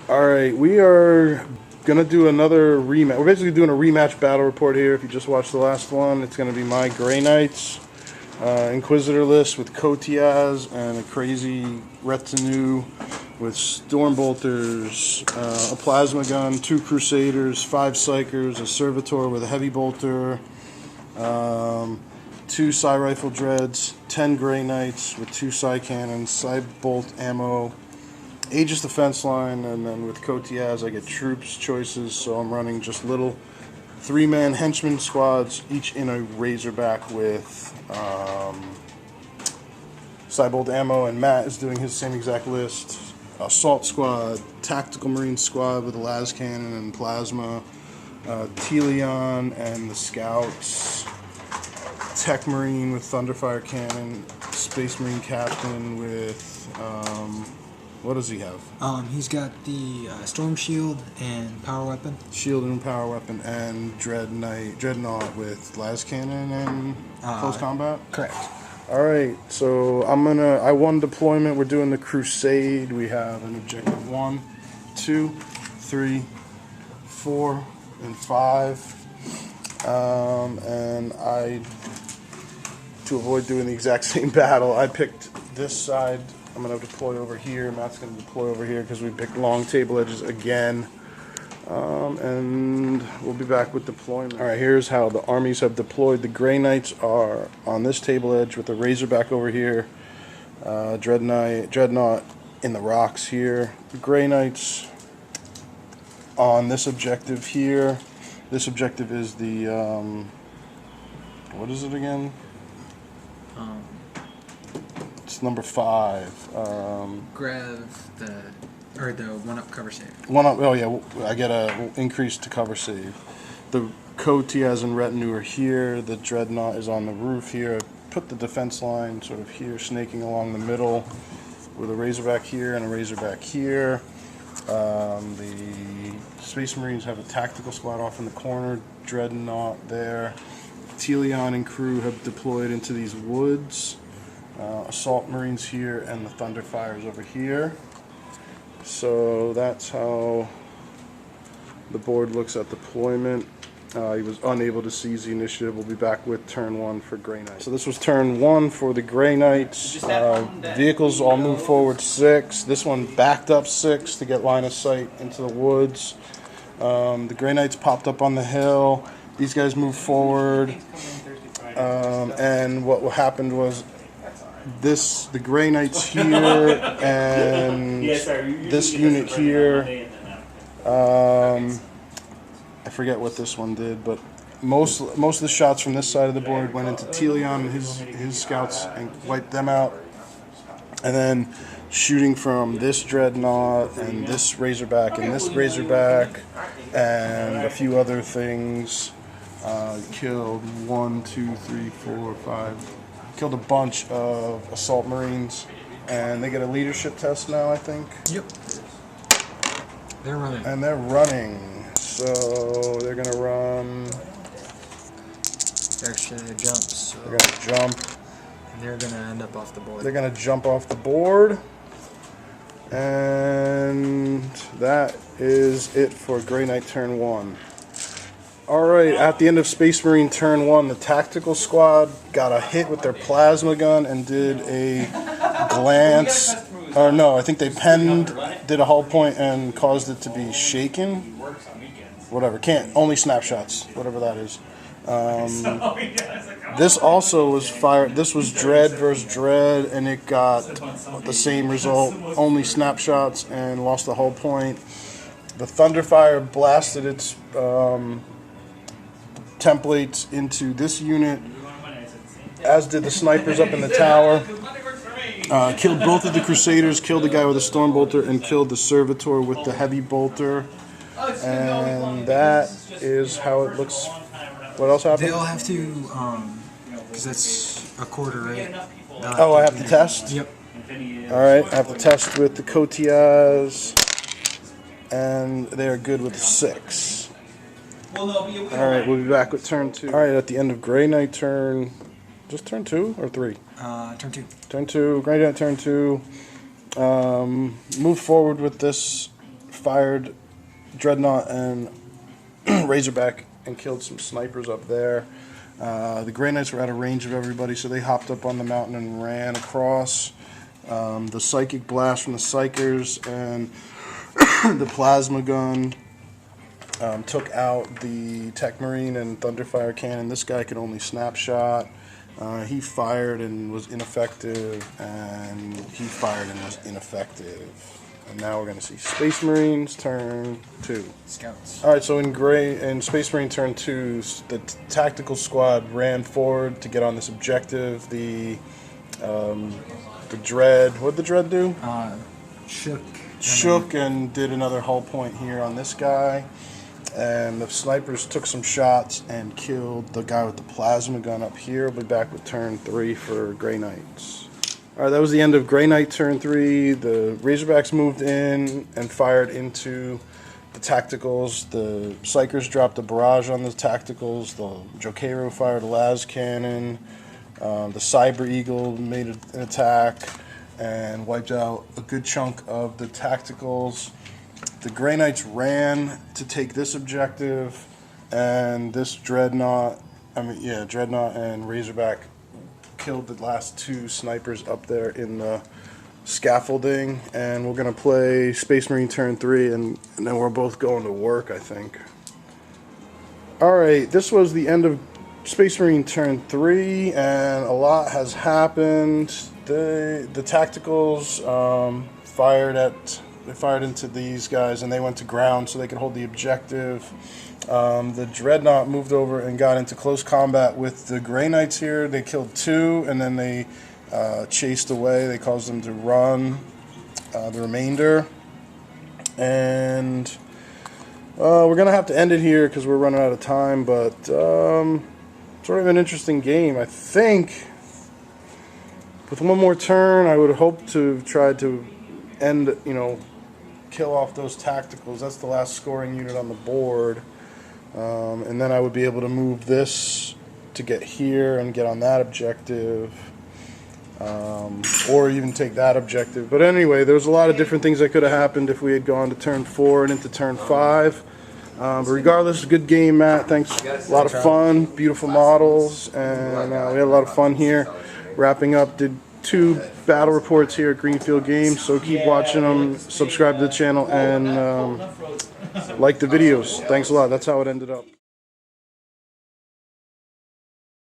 Alright, we are gonna do another rematch. We're basically doing a rematch battle report here. If you just watched the last one, it's gonna be my Grey Knights Inquisitor list with Kotias and a crazy retinue with Stormbolters, a plasma gun, 2 Crusaders, 5 Psychers, a Servitor with a heavy bolter, 2 Psy Rifle Dreads, 10 Grey Knights with 2 Psy Cannons, Psy Bolt ammo, Aegis Defense Line, and then with Kotias I get troops choices, so I'm running just little 3-man henchman squads, each in a Razorback with Psy Bolt ammo, and Matt is doing his same exact list. Assault Squad, Tactical Marine Squad with a las cannon and plasma, Telion and the Scouts, Tech Marine with Thunderfire Cannon, Space Marine Captain with, what does he have? He's got the Storm Shield and Power Weapon. Shield and Power Weapon, and Dreadnought with las cannon and close combat? Correct. Alright, so I won deployment. We're doing the Crusade. We have an objective 1, 2, 3, 4, and 5. And to avoid doing the exact same battle, I picked this side. I'm going to deploy over here. Matt's going to deploy over here because we picked long table edges again. And we'll be back with deployment. Alright, here's how the armies have deployed. The Grey Knights are on this table edge with the Razorback over here. Dreadnought in the rocks here. The Grey Knights on this objective here. This objective is the, what is it again? It's number 5. Grab the 1-up cover save. 1-up, oh yeah, I get a increase to cover save. The Kotias and retinue are here. The Dreadnought is on the roof here. I put the defense line sort of here, snaking along the middle with a Razorback here and a Razorback here. The Space Marines have a tactical squad off in the corner. Dreadnought there. Telion and crew have deployed into these woods. Assault Marines here, and the Thunderfires over here. So that's how the board looks at deployment. He was unable to seize the initiative. We'll be back with turn 1 for Grey Knights. So this was turn 1 for the Grey Knights. Vehicles all moved forward 6. This one backed up 6 to get line of sight into the woods. The Grey Knights popped up on the hill. These guys moved forward. And what happened was the Grey Knights here and this unit here. I forget what this one did, but most of the shots from this side of the board went into Telion and his scouts and wiped them out. And then shooting from this Dreadnought and this Razorback and this Razorback and a few other things. Killed 1, 2, 3, 4, 5. Killed a bunch of Assault Marines, and they get a leadership test now, I think. Yep. They're running. And they're running, so they're gonna run. They're actually gonna jump. So they're gonna jump. And they're gonna end up off the board. They're gonna jump off the board, and that is it for Grey Knight turn 1. Alright, at the end of Space Marine turn 1, the tactical squad got a hit with their plasma gun and did a glance, or no, I think they did a hull point and caused it to be shaken. Whatever, only snapshots, whatever that is. This also was fired, this was Dread versus Dread, and it got the same result, only snapshots, and lost the hull point. The Thunderfire blasted its templates into this unit, as did the snipers up in the tower. Killed both of the Crusaders, killed the guy with a Stormbolter, and killed the Servitor with the heavy bolter. And that is how it looks. What else happened? They all have to, because that's a quarter, right? Oh, I have to test? Yep. Alright, I have to test with the Kotias, and they are good with 6. Alright, we'll be back with turn 2. Alright, at the end of Grey Knight turn... Just turn 2 or 3? Turn 2. Turn 2, Grey Knight turn 2. Move forward with this fired Dreadnought and Razorback and killed some snipers up there. The Grey Knights were out of range of everybody, so they hopped up on the mountain and ran across. The Psychic Blast from the Psychers and the Plasma Gun took out the Tech Marine and Thunderfire Cannon. This guy could only snapshot. He fired and was ineffective, and he fired and was ineffective. And now we're going to see Space Marines turn 2. Scouts. Alright, so in Space Marine turn 2, the tactical squad ran forward to get on this objective. The Dread, what did the Dread do? Shook and did another hull point here on this guy. And the snipers took some shots and killed the guy with the plasma gun up here. We'll be back with turn 3 for Grey Knights. Alright, that was the end of Grey Knight turn 3. The Razorbacks moved in and fired into the tacticals. The Psychers dropped a barrage on the tacticals. The Jokeiro fired a las cannon. The Cyber Eagle made an attack and wiped out a good chunk of the tacticals. The Grey Knights ran to take this objective, and this Dreadnought and Razorback killed the last 2 snipers up there in the scaffolding. And we're going to play Space Marine turn 3, and then we're both going to work, I think. Alright, this was the end of Space Marine turn 3, and a lot has happened. The tacticals fired into these guys, and they went to ground so they could hold the objective. The Dreadnought moved over and got into close combat with the Grey Knights here. They killed 2, and then they chased away. They caused them to run the remainder. And we're going to have to end it here because we're running out of time, but sort of an interesting game. I think with one more turn, I would hope to try to end, kill off those tacticals. That's the last scoring unit on the board. And then I would be able to move this to get here and get on that objective. Or even take that objective. But anyway, there's a lot of different things that could have happened if we had gone to turn 4 and into turn 5. But regardless, good game, Matt. Thanks. A lot of fun, beautiful models, and we had a lot of fun here. Wrapping up, did 2 battle reports here at Greenfield Games, so keep watching them, subscribe to the channel, and like the videos. Thanks a lot. That's how it ended up.